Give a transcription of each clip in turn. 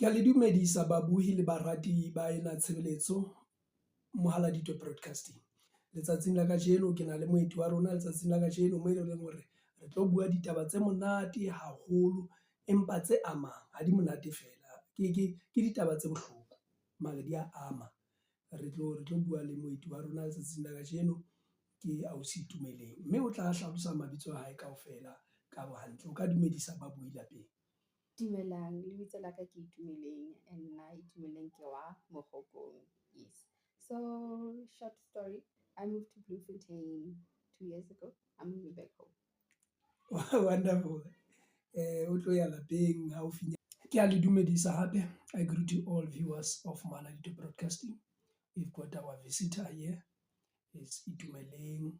Ke a le dumedisa babuhi le barati ba ena tshebeletso Mohaladitwe broadcasting. Letsatsing la kajeno ke na le moeti wa rona letsatsing la kajeno mo e leng hore re tlo bua ditaba tse monate haholo empa tse amang ha di monate fela ke ditaba tse bohloko mara di a ama. Re tlo bua le moeti wa rona letsatsing la kajeno ke ausi Itumeleng, mme o tla hlalosa mabitso a hae kaofela ka bohantle. O ka dumedisa babuhi lapeng. Dumelang, lebitso la ka ke Itumeleng and nna Itumeleng ke wa Mokhokong. Yes. So short story, I moved to Bloemfontein 2 years ago. I'm moving back home. Wonderful. O tlo ya lapeng haufinya. Ke a le dumedisa hape. I greet you all viewers of Mohaladitwe broadcasting. We've got our visitor here. It's Itumeleng.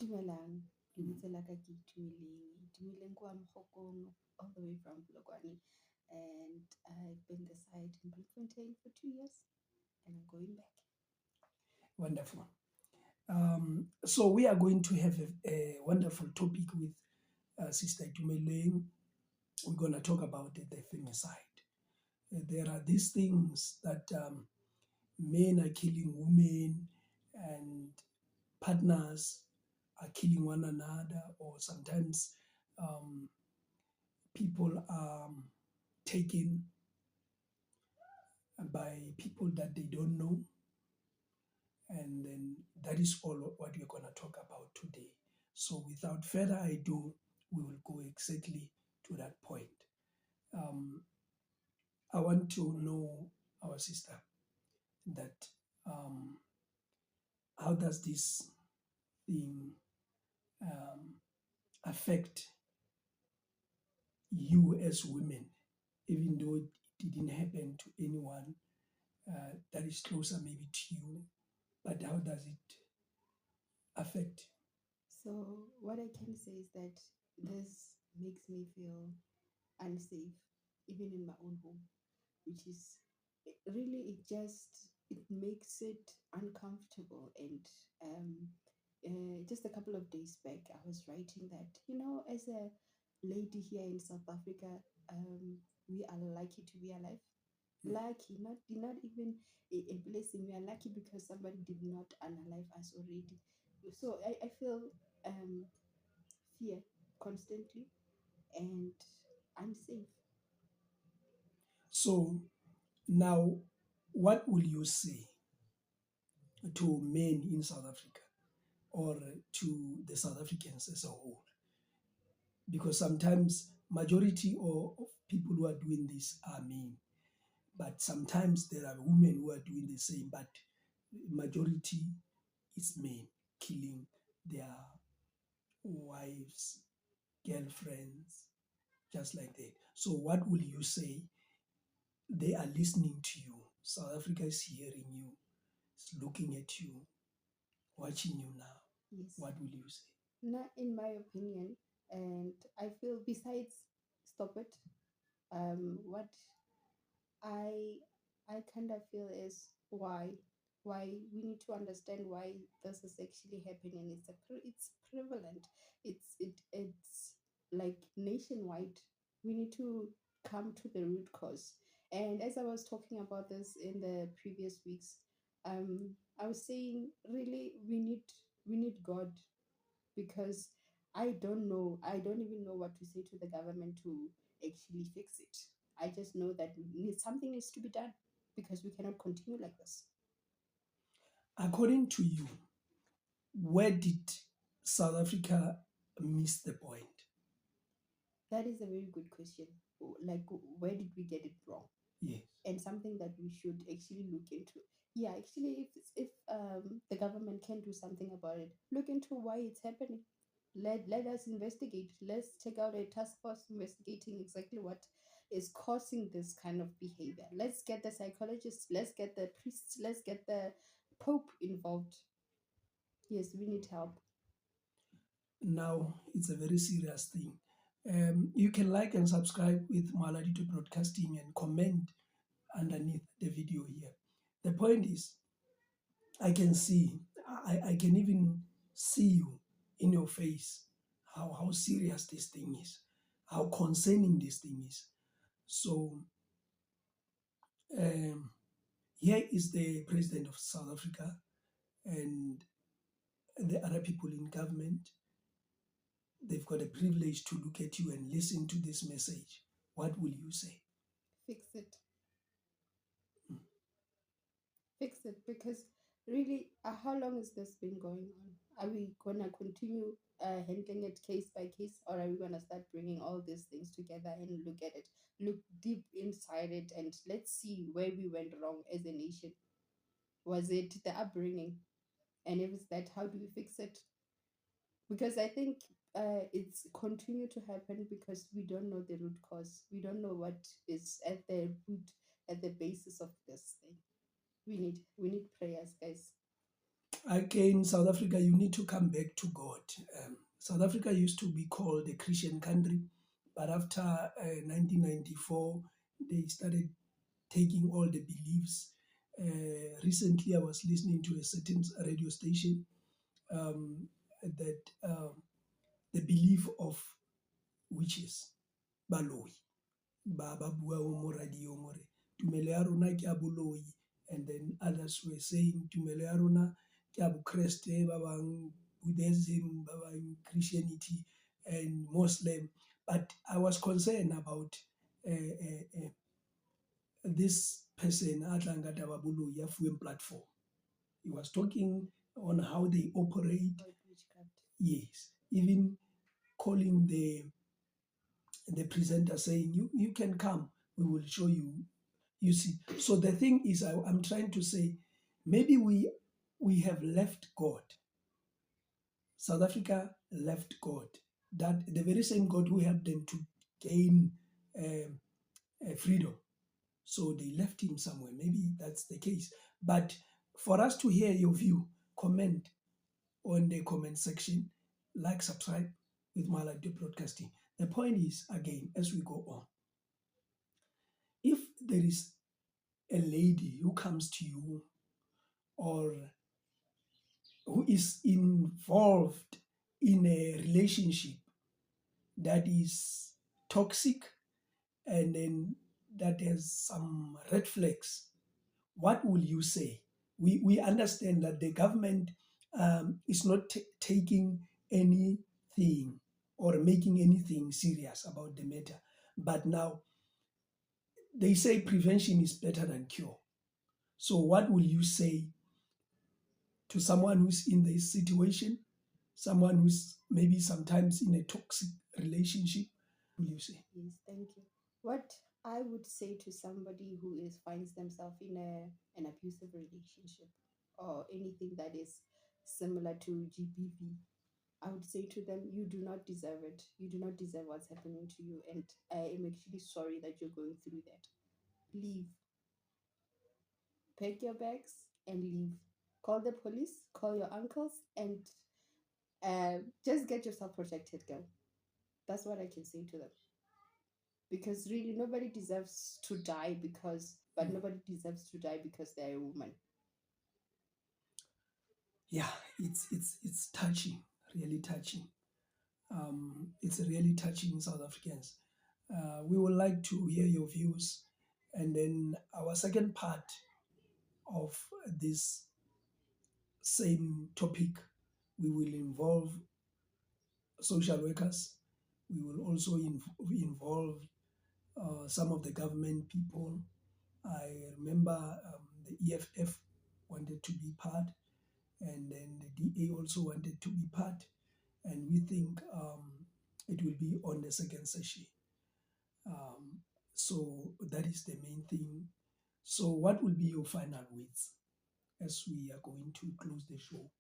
Dumelang, lebitso la ka ke Itumeleng. Itumeleng ke wa Mokhokong, all the way from Polokwane. And I've been the side in Bloemfontein for 2 years and I'm going back. Wonderful. So we are going to have a wonderful topic with Sister Itumeleng. We're going to talk about the femiside. There are these things that men are killing women and partners are killing one another, or sometimes people are taken by people that they don't know. And then that is all what we're going to talk about today. So without further ado, we will go exactly to that point. I want to know, our sister, that how does this thing affect you as women, even though it didn't happen to anyone that is closer maybe to you, but how does it affect? So what I can say is that this makes me feel unsafe, even in my own home, which is really it makes it uncomfortable. And just a couple of days back, I was writing that, as a lady here in South Africa, we are lucky to be alive. Lucky, not even a blessing. We are lucky because somebody did not unalive us already. So I feel fear constantly and unsafe. So now, what will you say to men in South Africa or to the South Africans as a whole? Because sometimes majority of people who are doing this are men, but sometimes there are women who are doing the same, but majority is men killing their wives, girlfriends, just like that. So what will you say? They are listening to you. South Africa is hearing you, is looking at you, watching you now. Yes. What will you say? Not in my opinion, and I feel besides stop it. What I kind of feel is why we need to understand why this is actually happening. It's prevalent. It's like nationwide. We need to come to the root cause. And as I was talking about this in the previous weeks, I was saying really we need God, because I don't know. I don't even know what to say to the government to actually fix it. I just know that something needs to be done because we cannot continue like this. According to you, where did South Africa miss the point? That is a very good question. Like, where did we get it wrong? Yes. And something that we should actually look into. Yeah, actually, if the government can do something about it, look into why it's happening. Let us investigate. Let's take out a task force investigating exactly what is causing this kind of behavior. Let's get the psychologists, let's get the priests, let's get the Pope involved. Yes, we need help. Now, it's a very serious thing. You can like and subscribe with Mohaladitwe Broadcasting and comment underneath the video here. The point is, I can see, I can even see you in your face, how serious this thing is, how concerning this thing is. So here is the president of South Africa and the other people in government. They've got a privilege to look at you and listen to this message. What will you say? Fix it. Fix it, because really, how long has this been going on? Are we gonna continue handling it case by case, or are we gonna start bringing all these things together and look at it, look deep inside it, and let's see where we went wrong as a nation? Was it the upbringing? And if it's that, how do we fix it? Because I think it's continue to happen because we don't know the root cause. We don't know what is at the root, at the basis of this thing. We need prayers, guys. Again, South Africa, you need to come back to God. South Africa used to be called a Christian country, but after 1994, they started taking all the beliefs. Recently, I was listening to a certain radio station that the belief of witches, baloi, ba bua mo radio more tumelo ya rona ke a boloi, and then others were saying tumelo ya rona ke a bokreste, ba bang Buddhism, ba bang Christianity and Muslim. But I was concerned about this person a tlang ka taba boloi ya fuweng platform. He was talking on how they operate. Yes, even calling the presenter saying, you can come, we will show you. You see, so the thing is, I'm trying to say, maybe we have left God. South Africa left God. That the very same God who helped them to gain freedom. So they left him somewhere. Maybe that's the case. But for us to hear your view, comment on the comment section, like, subscribe with Mohaladitwe Broadcasting. The point is, again, as we go on, if there is a lady who comes to you or who is involved in a relationship that is toxic and then that has some red flags, what will you say? We understand that the government is not taking anything or making anything serious about the matter. But now they say prevention is better than cure. So what will you say to someone who's in this situation, someone who's maybe sometimes in a toxic relationship? What will you say? Yes, thank you. What I would say to somebody who finds themselves in an abusive relationship or anything that is similar to GBV, I would say to them, you do not deserve it. You do not deserve what's happening to you. And I am actually sorry that you're going through that. Leave. Pack your bags and leave. Call the police, call your uncles, and just get yourself protected, girl. That's what I can say to them. Because really, nobody deserves to die but nobody deserves to die because they're a woman. Yeah, it's touching, really touching. It's really touching South Africans. We would like to hear your views. And then our second part of this same topic, we will involve social workers. We will also involve some of the government people. I remember the EFF wanted to be part, and then the DA also wanted to be part. And we think it will be on the second session. So that is the main thing. So what will be your final words as we are going to close the show?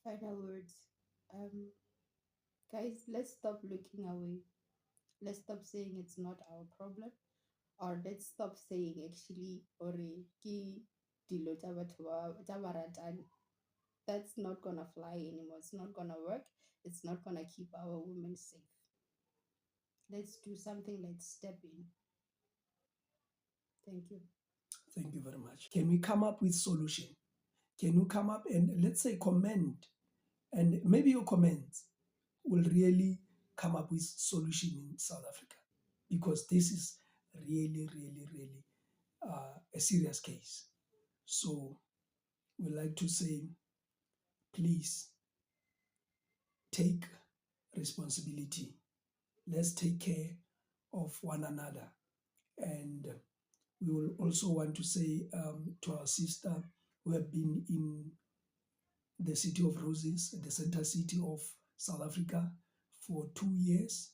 Final words. Guys, let's stop looking away. Let's stop saying it's not our problem. Or let's stop saying actually, that's not gonna fly anymore. It's not gonna work. It's not gonna keep our women safe. Let's do something. Let's step in. Thank you. Thank you very much. Can we come up with solution? Can you come up and let's say comment, and maybe your comments will really come up with solution in South Africa, because this is really, really, really a serious case. So we like to say, please take responsibility. Let's take care of one another. And we will also want to say to our sister who have been in the City of Roses, the center city of South Africa, for 2 years,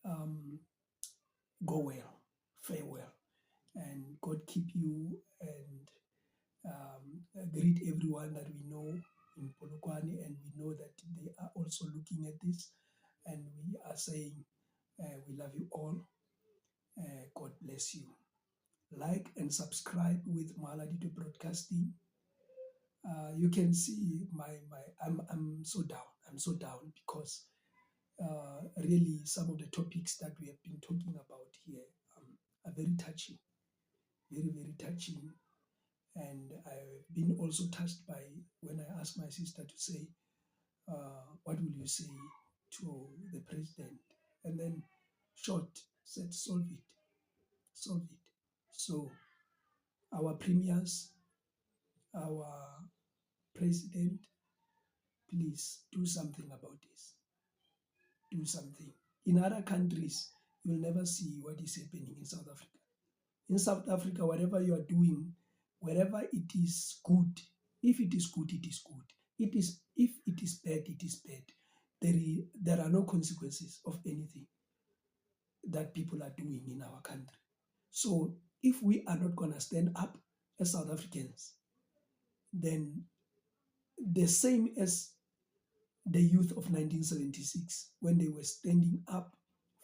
go well, farewell, and God keep you, and greet everyone that we know in Polokwane, and we know that they are also looking at this, and we are saying we love you all. God bless you. Like and subscribe with Mohaladitwe Broadcasting. You can see I'm so down. I'm so down because really some of the topics that we have been talking about here are very touching, very, very touching. And I've been also touched by when I asked my sister to say, what will you say to the president? And then short said, solve it, solve it. So our premiers, our president, please do something about this. Do something. In other countries, you'll never see what is happening in South Africa. In South Africa, whatever you are doing, wherever it is good, if it is good, it is good. If it is bad, it is bad. There are no consequences of anything that people are doing in our country. So if we are not going to stand up as South Africans, then the same as the youth of 1976, when they were standing up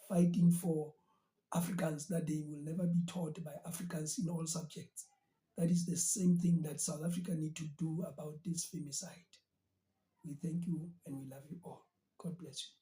fighting for Africans, that they will never be taught by Africans in all subjects. That is the same thing that South Africa need to do about this femicide. We thank you and we love you all. God bless you.